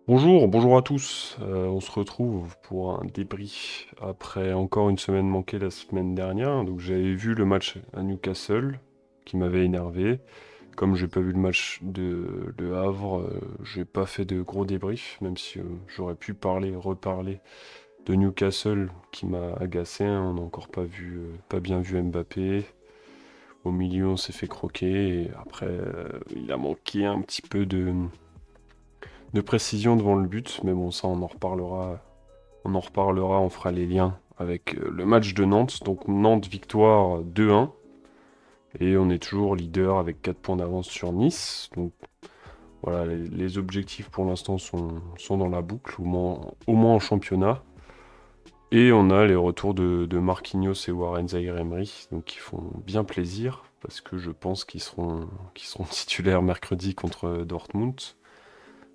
Bonjour à tous. On se retrouve pour un débrief après encore une semaine manquée la semaine dernière. Donc j'avais vu le match à Newcastle qui m'avait énervé. Comme j'ai pas vu le match de Le Havre, j'ai pas fait de gros débrief, même si j'aurais pu reparler de Newcastle qui m'a agacé, hein. On n'a encore pas vu, pas bien vu Mbappé. Au milieu, on s'est fait croquer et après, il a manqué un petit peu de précision devant le but, mais bon, ça, on en reparlera. On fera les liens avec le match de Nantes. Donc Nantes victoire 2-1 et on est toujours leader avec 4 points d'avance sur Nice. Donc voilà, les objectifs pour l'instant sont dans la boucle, au moins en championnat. Et on a les retours de Marquinhos et Warren Zaïre-Emery, donc qui font bien plaisir parce que je pense qu'ils seront titulaires mercredi contre Dortmund.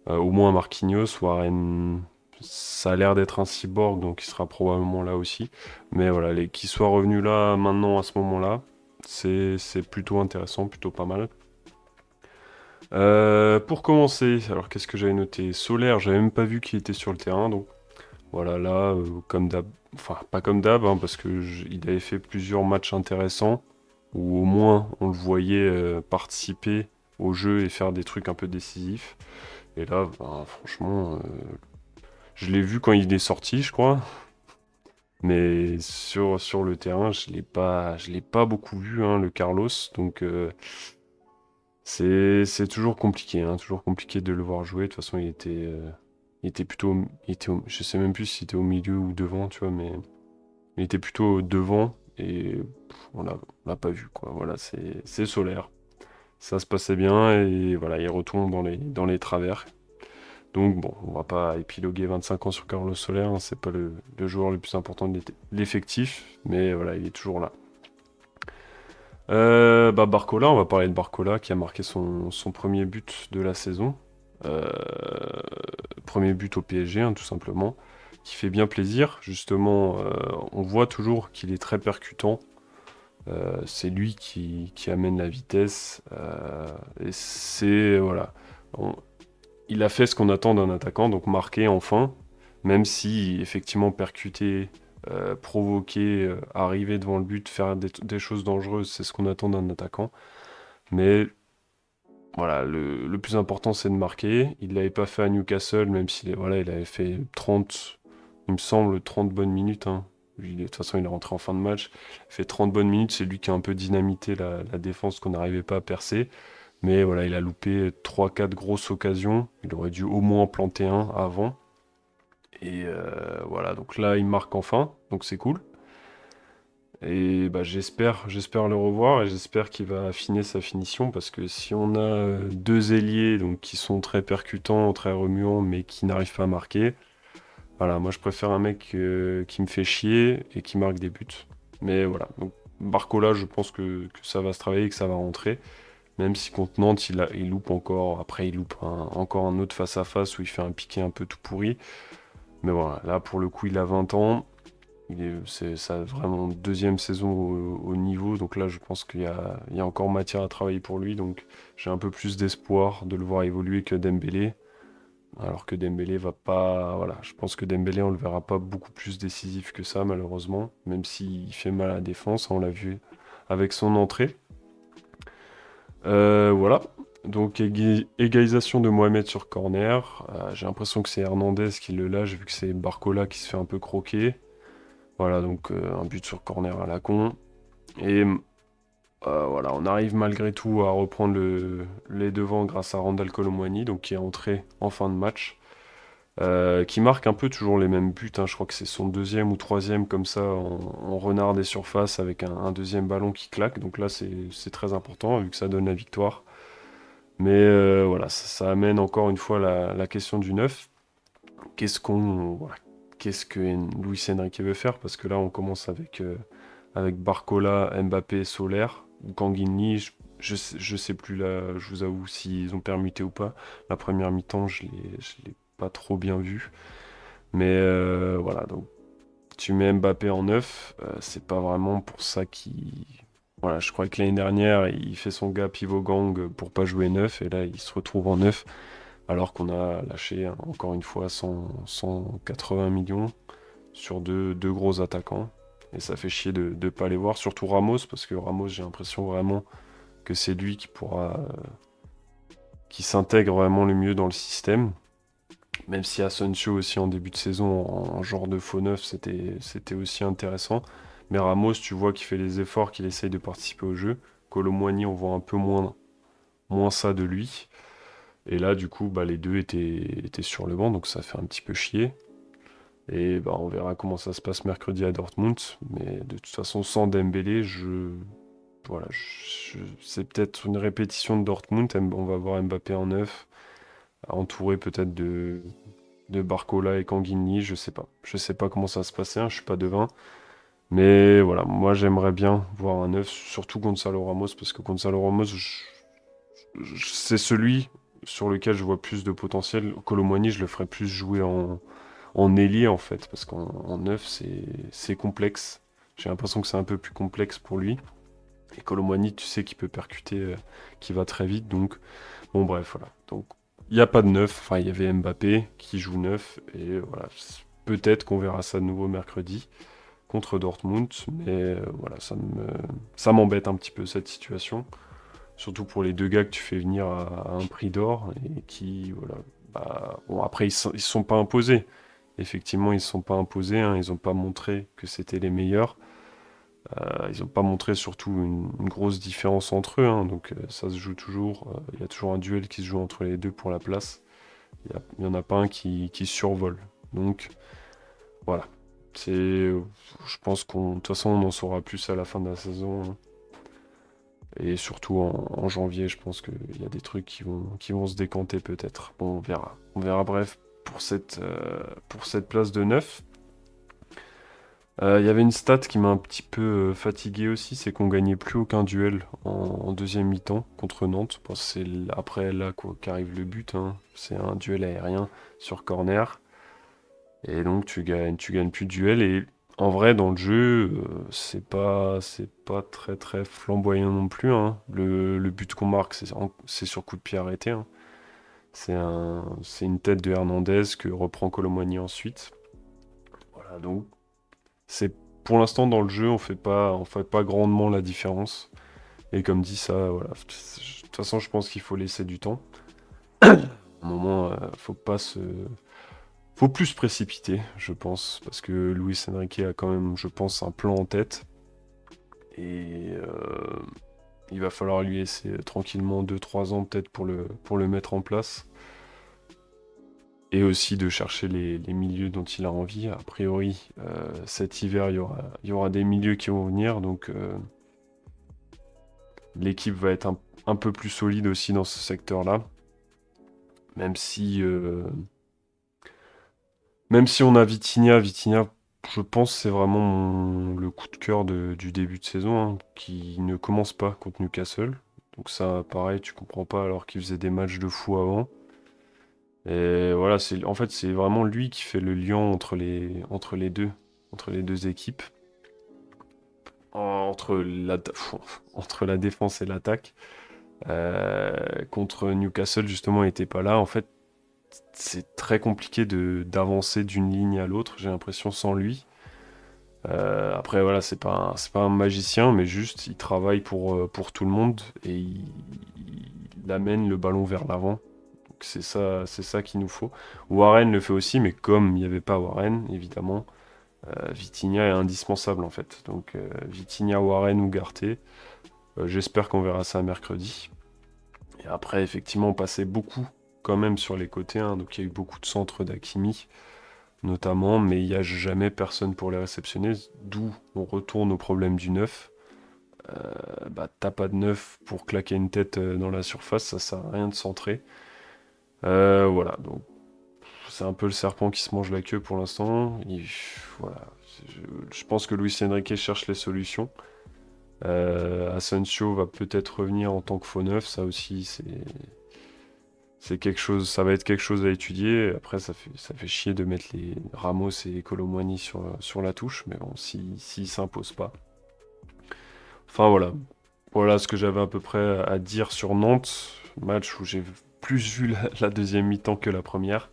Au moins Marquinhos, Warren, ça a l'air d'être un cyborg, donc il sera probablement là aussi. Mais voilà, qu'il soit revenu là maintenant à ce moment-là, c'est plutôt intéressant, plutôt pas mal. Pour commencer, alors qu'est-ce que j'avais noté? Solaire, j'avais même pas vu qu'il était sur le terrain, donc voilà, là, comme d'hab, enfin pas comme d'hab, hein, parce que il avait fait plusieurs matchs intéressants, où au moins on le voyait participer au jeu et faire des trucs un peu décisifs. Et là, ben, franchement, je l'ai vu quand il est sorti, je crois, mais sur le terrain, je l'ai pas beaucoup vu, hein, le Carlos. Donc c'est toujours compliqué, hein, toujours compliqué de le voir jouer. De toute façon, il était plutôt, je sais même plus s'il était au milieu ou devant, tu vois, mais il était plutôt devant et on l'a pas vu, quoi. Voilà, c'est Solaire. Ça se passait bien et voilà, il retombe dans les travers. Donc bon, on va pas épiloguer 25 ans sur Carlos Soler, hein, c'est pas le joueur le plus important de l'effectif, mais voilà, il est toujours là. Barcola, on va parler de Barcola qui a marqué son premier but de la saison. Euh, Premier but au PSG, hein, tout simplement, qui fait bien plaisir. Justement, on voit toujours qu'il est très percutant. C'est lui qui amène la vitesse. Et c'est, voilà. On- il a fait ce qu'on attend d'un attaquant, donc marquer enfin, même si effectivement percuter, provoquer, arriver devant le but, faire des choses dangereuses, c'est ce qu'on attend d'un attaquant. Mais voilà, le plus important c'est de marquer. Il l'avait pas fait à Newcastle, même s'il voilà, il avait fait 30, il me semble 30 bonnes minutes, hein. De toute façon, il est rentré en fin de match. Il fait 30 bonnes minutes, c'est lui qui a un peu dynamité la défense qu'on n'arrivait pas à percer. Mais voilà, il a loupé trois quatre grosses occasions. Il aurait dû au moins en planter un avant. Et voilà, donc là, il marque enfin, donc c'est cool. Et bah, j'espère le revoir et j'espère qu'il va affiner sa finition parce que si on a deux ailiers donc, qui sont très percutants, très remuants, mais qui n'arrivent pas à marquer, voilà, moi je préfère un mec qui me fait chier et qui marque des buts. Mais voilà, donc Barcola, je pense que ça va se travailler, que ça va rentrer. Même si contre Nantes, il loupe encore. Après, il loupe encore un autre face-à-face où il fait un piqué un peu tout pourri. Mais voilà, là, pour le coup, il a 20 ans. C'est sa vraiment deuxième saison au niveau. Donc là, je pense qu'il y a encore matière à travailler pour lui. Donc j'ai un peu plus d'espoir de le voir évoluer que Dembélé. Alors que Dembélé va pas. Voilà, je pense que Dembélé, on le verra pas beaucoup plus décisif que ça, malheureusement. Même s'il fait mal à la défense, on l'a vu avec son entrée. Voilà. Donc égalisation de Mohamed sur corner. J'ai l'impression que c'est Hernandez qui le lâche vu que c'est Barcola qui se fait un peu croquer. Voilà, donc un but sur corner à la con. Et voilà, on arrive malgré tout à reprendre les devants grâce à Randal Colomwani, donc qui est entré en fin de match. Qui marque un peu toujours les mêmes buts, hein. Je crois que c'est son deuxième ou troisième comme ça en renard des surfaces avec un deuxième ballon qui claque. Donc là, c'est très important vu que ça donne la victoire. Mais voilà, ça amène encore une fois la question du neuf. Voilà, qu'est-ce que Luis Enrique veut faire? Parce que là, on commence avec Barcola, Mbappé, Soler, ou Kanginli. Je sais plus là, je vous avoue s'ils ont permuté ou pas. La première mi-temps, je l'ai pas trop bien vu. Mais voilà, donc tu mets Mbappé en neuf, c'est pas vraiment pour ça qu'il. Voilà, je crois que l'année dernière, il fait son gars pivot gang pour pas jouer neuf, et là, il se retrouve en neuf. alors qu'on a lâché encore une fois 180 millions sur deux gros attaquants. Et ça fait chier de ne pas les voir, surtout Ramos, parce que Ramos, j'ai l'impression vraiment que c'est lui qui s'intègre vraiment le mieux dans le système. Même si Asensio aussi en début de saison, en genre de faux neuf, c'était aussi intéressant. Mais Ramos, tu vois qu'il fait les efforts, qu'il essaye de participer au jeu. Kolo Muani, on voit un peu moins ça de lui. Et là, du coup, bah, les deux étaient sur le banc, donc ça fait un petit peu chier. Et bah, on verra comment ça se passe mercredi à Dortmund. Mais de toute façon, sans Dembélé, voilà, c'est peut-être une répétition de Dortmund. On va voir Mbappé en neuf, entouré peut-être de Barcola et Kanguinhi, je sais pas. Je sais pas comment ça va se passer, hein, je suis pas devin. Mais voilà, moi j'aimerais bien voir un neuf, surtout Gonzalo Ramos, parce que Gonzalo Ramos, c'est celui sur lequel je vois plus de potentiel. Kolo Muani, je le ferais plus jouer en ailier en fait, parce qu'en neuf, c'est complexe. J'ai l'impression que c'est un peu plus complexe pour lui. Et Kolo Muani, tu sais qu'il peut percuter, qu'il va très vite, donc bon bref, voilà. Donc il n'y a pas de neuf, enfin il y avait Mbappé qui joue neuf, et voilà, peut-être qu'on verra ça de nouveau mercredi contre Dortmund, mais voilà, ça m'embête un petit peu cette situation. Surtout pour les deux gars que tu fais venir à un prix d'or et qui, voilà, bah, bon, après, ils se sont pas imposés. Effectivement, ils se sont pas imposés, hein, ils ont pas montré que c'était les meilleurs. Ils ont pas montré surtout une grosse différence entre eux, hein, donc ça se joue toujours. Il y a toujours un duel qui se joue entre les deux pour la place. Il y en a pas un qui survole. Donc, voilà. Je pense de toute façon, on en saura plus à la fin de la saison, hein. Et surtout en janvier, je pense qu'il y a des trucs qui vont se décanter peut-être. Bon, on verra. On verra, bref, pour cette place de 9. Il y avait une stat qui m'a un petit peu fatigué aussi, c'est qu'on gagnait plus aucun duel en deuxième mi-temps contre Nantes. Bon, c'est après là qu'arrive le but, hein. C'est un duel aérien sur corner. Et donc tu gagnes plus de duel. Et en vrai, dans le jeu, c'est pas très très flamboyant non plus, hein. Le but qu'on marque, c'est sur coup de pied arrêté, hein. C'est une tête de Hernandez que reprend Kolo Muani ensuite. Voilà, donc c'est pour l'instant dans le jeu, on fait pas grandement la différence. Et comme dit ça, voilà. De toute façon, je pense qu'il faut laisser du temps. À un moment, faut plus se précipiter, je pense, parce que Luis Enrique a quand même, je pense, un plan en tête. Et il va falloir lui laisser tranquillement 2-3 ans peut-être pour le mettre en place. Et aussi de chercher les milieux dont il a envie. A priori, cet hiver, il y aura des milieux qui vont venir, donc l'équipe va être un peu plus solide aussi dans ce secteur-là. Même si, euh, même si on a Vitinha, je pense que c'est vraiment le coup de cœur du début de saison, hein, qui ne commence pas contre Newcastle. Donc ça, pareil, tu comprends pas alors qu'il faisait des matchs de fou avant. Et voilà, en fait, c'est vraiment lui qui fait le lien entre les deux équipes, entre entre la défense et l'attaque. Contre Newcastle, justement, il n'était pas là. En fait, c'est très compliqué d'avancer d'une ligne à l'autre, j'ai l'impression, sans lui. Après, voilà, c'est pas un magicien, mais juste, il travaille pour tout le monde et il amène le ballon vers l'avant. Donc c'est ça qu'il nous faut. Warren le fait aussi, mais comme il n'y avait pas Warren, évidemment, Vitinha est indispensable en fait. Donc Vitinha, Warren ou Garté. J'espère qu'on verra ça mercredi. Et après, effectivement, on passait beaucoup quand même sur les côtés, hein. Donc il y a eu beaucoup de centres d'Hakimi, notamment, mais il n'y a jamais personne pour les réceptionner. D'où on retourne au problème du neuf. Bah, t'as pas de neuf pour claquer une tête dans la surface, ça sert à rien de centrer. Voilà, donc c'est un peu le serpent qui se mange la queue pour l'instant. Voilà, je pense que Luis Enrique cherche les solutions. Asensio va peut-être revenir en tant que faux neuf, ça aussi c'est quelque chose, ça va être quelque chose à étudier. Après, ça fait chier de mettre les Ramos et Kolo Muani sur la touche, mais bon, s'ils s'imposent pas. Enfin voilà, voilà ce que j'avais à peu près à dire sur Nantes, match où j'ai plus vu la deuxième mi-temps que la première.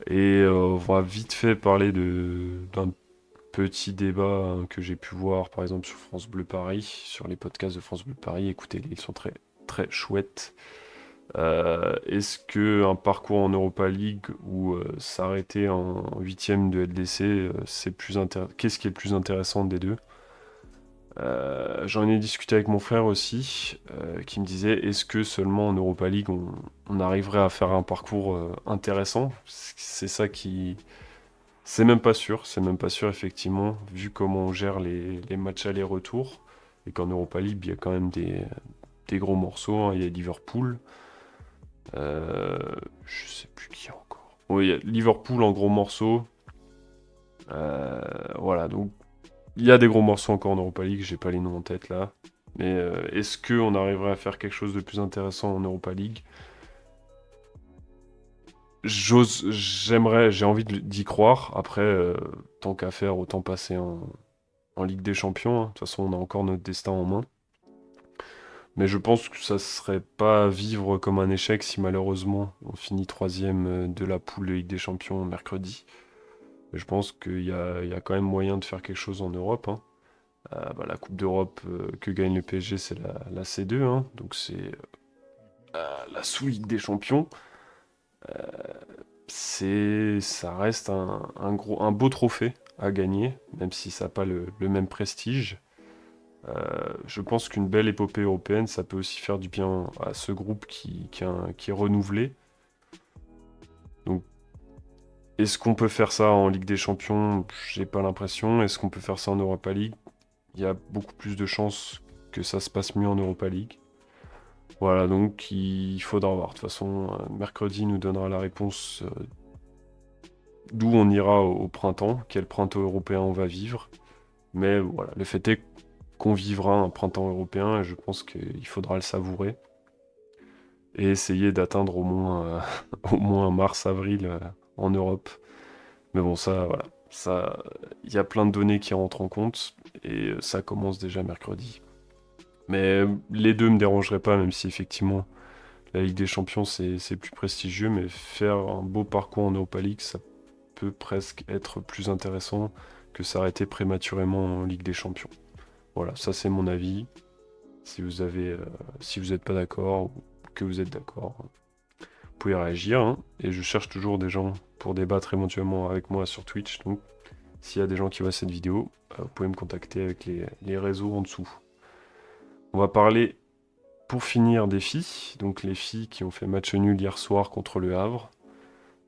Et on va vite fait parler d'un petit débat hein, que j'ai pu voir par exemple sur France Bleu Paris, sur les podcasts de France Bleu Paris. Écoutez-les, ils sont très très chouettes. Est-ce que un parcours en Europa League ou s'arrêter en huitième de LDC, qu'est-ce qui est le plus intéressant des deux? J'en ai discuté avec mon frère aussi, qui me disait est-ce que seulement en Europa League on arriverait à faire un parcours intéressant? C'est ça qui. C'est même pas sûr effectivement, vu comment on gère les matchs aller-retour, et qu'en Europa League il y a quand même des gros morceaux, hein. Il y a Liverpool, euh, je sais plus qui encore. Oui, il y a Liverpool en gros morceaux. Voilà, donc il y a des gros morceaux encore en Europa League, j'ai pas les noms en tête là. Mais est-ce qu'on arriverait à faire quelque chose de plus intéressant en Europa League? J'ai envie d'y croire. Après, tant qu'à faire, autant passer en Ligue des Champions, hein. De toute façon, on a encore notre destin en main. Mais je pense que ça serait pas à vivre comme un échec si malheureusement on finit troisième de la poule de Ligue des Champions mercredi. Mais je pense qu'il y a quand même moyen de faire quelque chose en Europe, hein. Bah, la Coupe d'Europe que gagne le PSG, c'est la C2, hein. Donc c'est la sous-Ligue des Champions. Ça reste un beau trophée à gagner, même si ça n'a pas le même prestige. Je pense qu'une belle épopée européenne, ça peut aussi faire du bien à ce groupe qui est renouvelé. Donc, est-ce qu'on peut faire ça en Ligue des Champions? J'ai pas l'impression. Est-ce qu'on peut faire ça en Europa League? Il y a beaucoup plus de chances que ça se passe mieux en Europa League. Voilà, donc il faudra voir. De toute façon, mercredi nous donnera la réponse d'où on ira au printemps, quel printemps européen on va vivre. Mais voilà, le fait est qu'on vivra un printemps européen et je pense qu'il faudra le savourer et essayer d'atteindre au moins, au moins mars-avril en Europe. Mais bon, ça, voilà. Ça, il y a plein de données qui rentrent en compte et ça commence déjà mercredi. Mais les deux me dérangeraient pas, même si effectivement la Ligue des Champions c'est plus prestigieux, mais faire un beau parcours en Europa League, ça peut presque être plus intéressant que s'arrêter prématurément en Ligue des Champions. Voilà, ça c'est mon avis. Si vous n'êtes pas d'accord ou que vous êtes d'accord, vous pouvez réagir, hein. Et je cherche toujours des gens pour débattre éventuellement avec moi sur Twitch. Donc, s'il y a des gens qui voient cette vidéo, vous pouvez me contacter avec les réseaux en dessous. On va parler, pour finir, des filles. Donc, les filles qui ont fait match nul hier soir contre le Havre,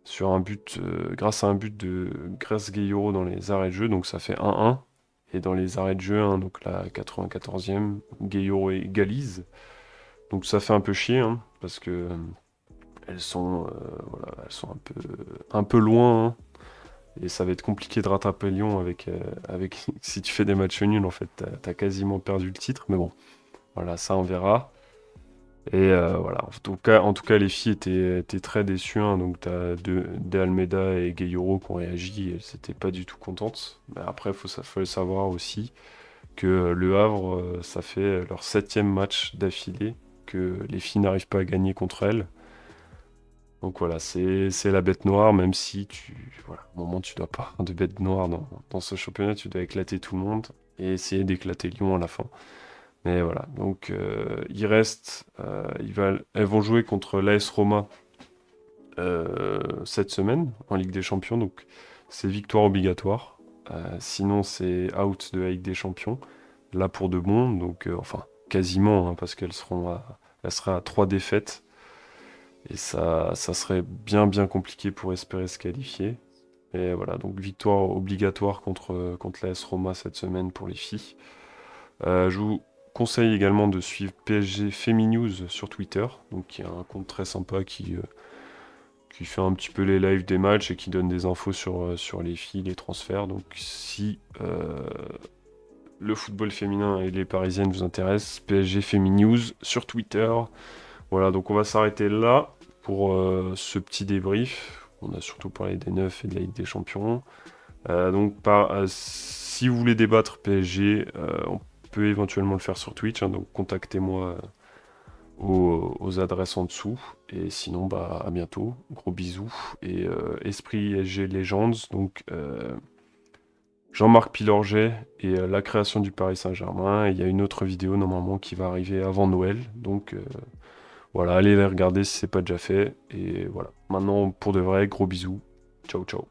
sur un but, grâce à un but de Grace Gueyoro dans les arrêts de jeu. Donc, ça fait 1-1. Et dans les arrêts de jeu, hein, donc la 94e, Gueyoro égalise. Donc ça fait un peu chier, hein, parce que voilà, elles sont un peu loin, hein, et ça va être compliqué de rattraper Lyon avec si tu fais des matchs nuls, en fait, t'as quasiment perdu le titre, mais bon, voilà, ça on verra. Et voilà, en tout cas, les filles étaient très déçues, hein, donc t'as De Almeida et Gueyoro qui ont réagi, et elles n'étaient pas du tout contentes. Mais après, faut le savoir aussi que Le Havre, ça fait leur septième match d'affilée que les filles n'arrivent pas à gagner contre elles. Donc voilà, c'est la bête noire, même si voilà, au moment tu dois pas avoir de bête noire dans ce championnat, tu dois éclater tout le monde et essayer d'éclater Lyon à la fin. Mais voilà, donc elles vont jouer contre l'AS Roma cette semaine en Ligue des Champions, donc c'est victoire obligatoire. Sinon c'est out de la Ligue des Champions, là pour de bon, donc enfin quasiment, hein, parce elles seraient à 3 défaites. Et ça serait bien compliqué pour espérer se qualifier. Et voilà, donc victoire obligatoire contre l'AS Roma cette semaine pour les filles. Je vous conseille également de suivre PSG Feminews sur Twitter, donc qui est un compte très sympa qui fait un petit peu les lives des matchs et qui donne des infos sur les filles, les transferts. Donc si le football féminin et les parisiennes vous intéressent, PSG Feminews sur Twitter. Voilà, donc on va s'arrêter là pour ce petit débrief. On a surtout parlé des neufs et de la Ligue des Champions. Si vous voulez débattre PSG, on peut éventuellement le faire sur Twitch, hein, donc contactez-moi aux adresses en dessous. Et sinon, bah, à bientôt. Gros bisous. Et Esprit SG Legends, donc Jean-Marc Pilorget et la création du Paris Saint-Germain. Et il y a une autre vidéo normalement qui va arriver avant Noël. Donc voilà, allez les regarder si c'est pas déjà fait. Et voilà. Maintenant, pour de vrai, gros bisous. Ciao, ciao.